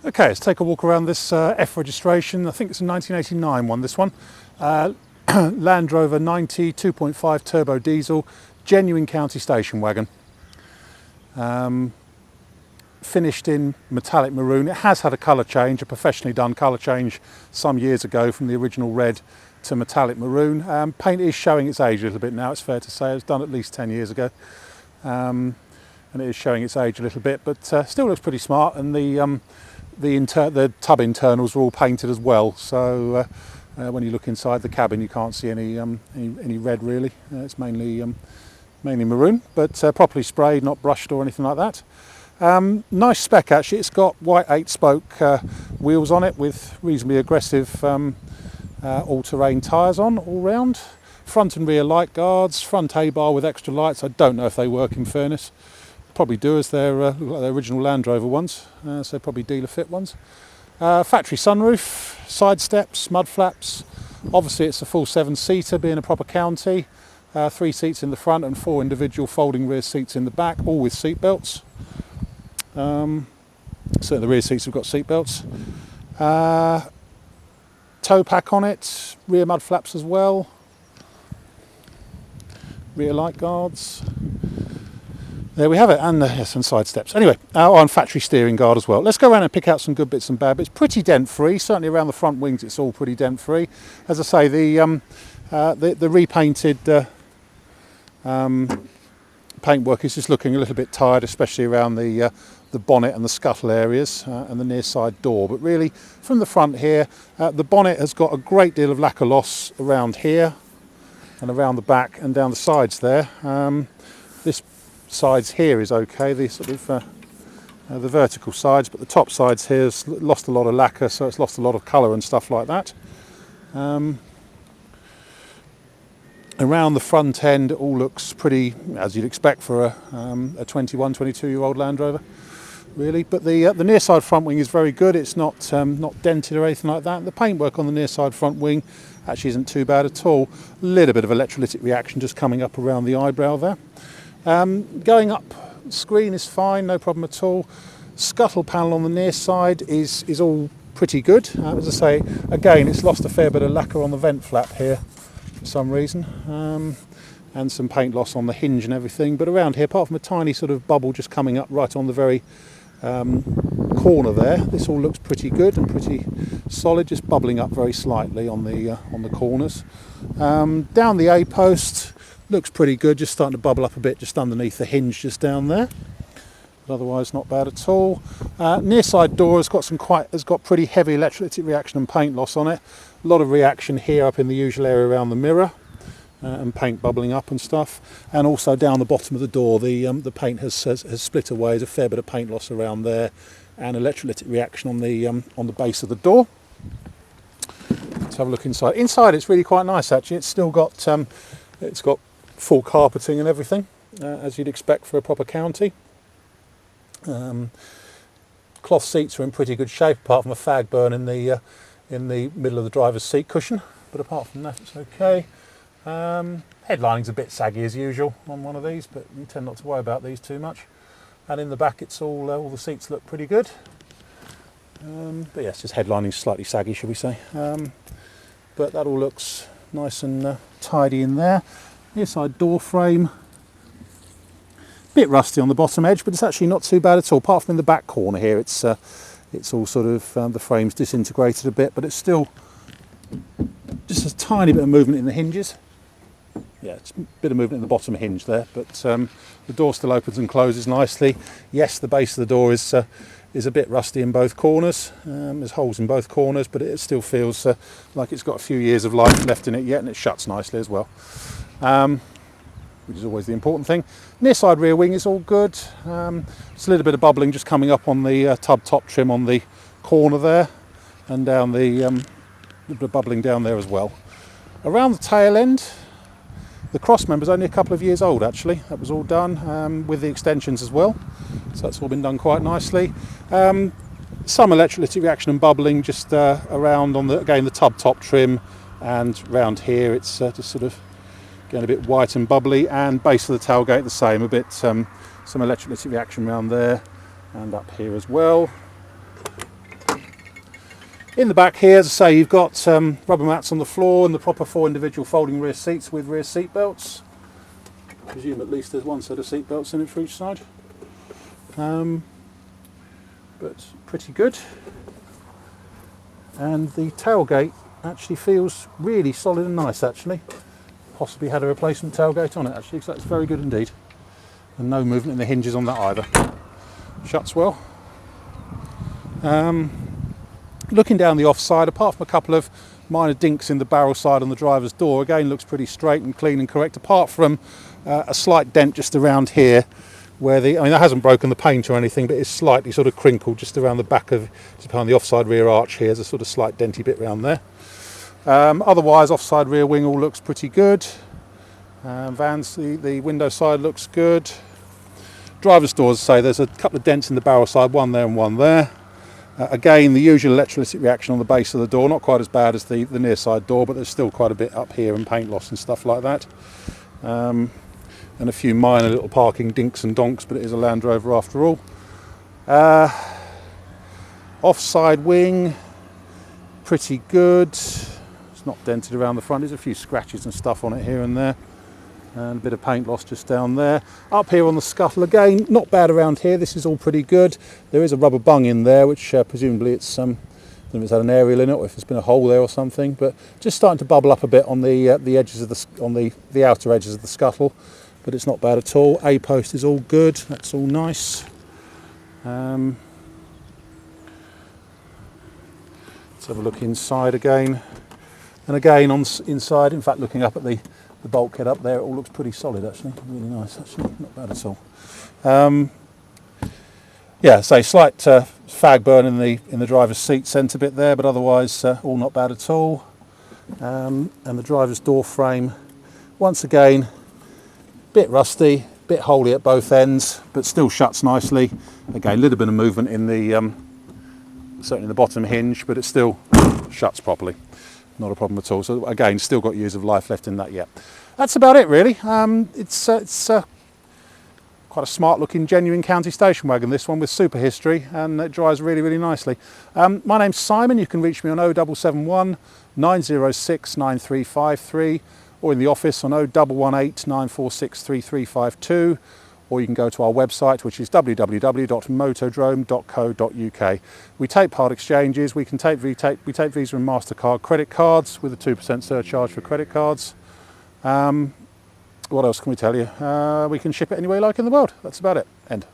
Okay, let's take a walk around this F registration. I think it's a 1989 one, this one. Land Rover 90, 2.5 turbo diesel, genuine county station wagon. Finished in metallic maroon. It has had a colour change, a professionally done colour change some years ago from the original red to metallic maroon. Paint is showing its age a little bit now, it's fair to say. It was done at least 10 years ago. And it is showing its age a little bit, but still looks pretty smart. And the tub internals are all painted as well, so when you look inside the cabin you can't see any red really. It's mainly maroon, but properly sprayed, not brushed or anything like that. Nice spec actually. It's got white 8-spoke wheels on it with reasonably aggressive all-terrain tyres on all round. Front and rear light guards, front A-bar with extra lights. I don't know if they work in fairness. Probably do, as they're look like their original Land Rover ones, so probably dealer fit ones. Factory sunroof, side steps, mud flaps. Obviously it's a full 7-seater, being a proper county. 3 seats in the front and 4 individual folding rear seats in the back, all with seat belts. Certainly the rear seats have got seat belts. Tow pack on it, rear mud flaps as well. Rear light guards. There we have it, and some side steps. Anyway, on factory steering guard as well. Let's go around and pick out some good bits and bad bits. Pretty dent free, certainly around the front wings it's all pretty dent free. As I say, the repainted paintwork is just looking a little bit tired, especially around the bonnet and the scuttle areas and the near side door. But really, from the front here, the bonnet has got a great deal of lacquer loss around here and around the back and down the sides there. This sides here is okay, the sort of the vertical sides, but the top sides here has lost a lot of lacquer, so it's lost a lot of colour and stuff like that. Around the front end it all looks pretty as you'd expect for a 21, 22-year-old Land Rover really, but the near side front wing is very good. It's not dented or anything like that. The paintwork on the near side front wing actually isn't too bad at all. A little bit of electrolytic reaction just coming up around the eyebrow there. Going up, screen is fine, no problem at all. Scuttle panel on the near side is all pretty good. As I say, again, it's lost a fair bit of lacquer on the vent flap here for some reason, and some paint loss on the hinge and everything. But around here, apart from a tiny sort of bubble just coming up right on the very corner there, this all looks pretty good and pretty solid, just bubbling up very slightly on the corners. Down the A-post, looks pretty good, just starting to bubble up a bit just underneath the hinge just down there, but otherwise not bad at all. Near side door has got pretty heavy electrolytic reaction and paint loss on it. A lot of reaction here up in the usual area around the mirror, and paint bubbling up and stuff, and also down the bottom of the door the paint has split away. There's a fair bit of paint loss around there and electrolytic reaction on the base of the door. Let's have a look inside. Inside it's really quite nice actually. It's still got full carpeting and everything, as you'd expect for a proper county. Cloth seats are in pretty good shape, apart from a fag burn in the middle of the driver's seat cushion, but apart from that it's okay. Headlining's a bit saggy as usual on one of these, but you tend not to worry about these too much. And in the back it's all the seats look pretty good. But yes, just headlining's slightly saggy, shall we say. But that all looks nice and tidy in there. Near side door frame, bit rusty on the bottom edge, but it's actually not too bad at all. Apart from in the back corner here, it's all sort of the frame's disintegrated a bit, but it's still just a tiny bit of movement in the hinges. Yeah, it's a bit of movement in the bottom hinge there, but the door still opens and closes nicely. Yes, the base of the door is a bit rusty in both corners. There's holes in both corners, but it still feels like it's got a few years of life left in it yet, and it shuts nicely as well. Which is always the important thing. Near side rear wing is all good. It's a little bit of bubbling just coming up on the tub top trim on the corner there, and down the little bit of bubbling down there as well. Around the tail end, the cross member's only a couple of years old actually. That was all done with the extensions as well, so that's all been done quite nicely. Some electrolytic reaction and bubbling just around on the tub top trim, and round here it's just sort of getting a bit white and bubbly, and base of the tailgate the same, a bit some electrolytic reaction around there and up here as well. In the back here, as I say, you've got rubber mats on the floor and the proper 4 individual folding rear seats with rear seat belts. I presume at least there's 1 set of seat belts in it for each side. But pretty good. And the tailgate actually feels really solid and nice, actually. Possibly had a replacement tailgate on it, actually, so that's very good indeed. And no movement in the hinges on that either. Shuts well. Looking down the offside, apart from a couple of minor dinks in the barrel side on the driver's door, again looks pretty straight and clean and correct, apart from a slight dent just around here where that hasn't broken the paint or anything, but it's slightly sort of crinkled just around the back of, just behind the offside rear arch here. There's a sort of slight denty bit around there. Otherwise, offside rear wing all looks pretty good. Vans, the window side looks good. Driver's door, as I say, there's a couple of dents in the barrel side, one there and one there. Again, the usual electrolytic reaction on the base of the door, not quite as bad as the near side door, but there's still quite a bit up here and paint loss and stuff like that. And a few minor little parking dinks and donks, but it is a Land Rover after all. Offside wing, pretty good. It's not dented around the front. There's a few scratches and stuff on it here and there. And a bit of paint loss just down there. Up here on the scuttle, again, not bad around here. This is all pretty good. There is a rubber bung in there, which presumably it's I don't know if it's had an aerial in it or if it's been a hole there or something. But just starting to bubble up a bit on the edges of the outer edges of the scuttle. But it's not bad at all. A post is all good. That's all nice. Let's have a look inside again. And again on inside, in fact, looking up at the bulkhead up there, it all looks pretty solid actually, really nice actually, not bad at all. Yeah, so slight fag burn in the driver's seat centre bit there, but otherwise all not bad at all. And the driver's door frame, once again, bit rusty, bit holey at both ends, but still shuts nicely. Again, a little bit of movement in the certainly in the bottom hinge, but it still shuts properly. Not a problem at all. So again, still got years of life left in that yet. That's about it really. It's quite a smart looking genuine county station wagon, this one, with super history, and it drives really, really nicely. My name's Simon. You can reach me on 0771 906 9353 or in the office on 0118 946 3352. Or you can go to our website, which is www.motodrome.co.uk. We take part exchanges. We take Visa and MasterCard credit cards with a 2% surcharge for credit cards. What else can we tell you? We can ship it anywhere you like in the world. That's about it. End.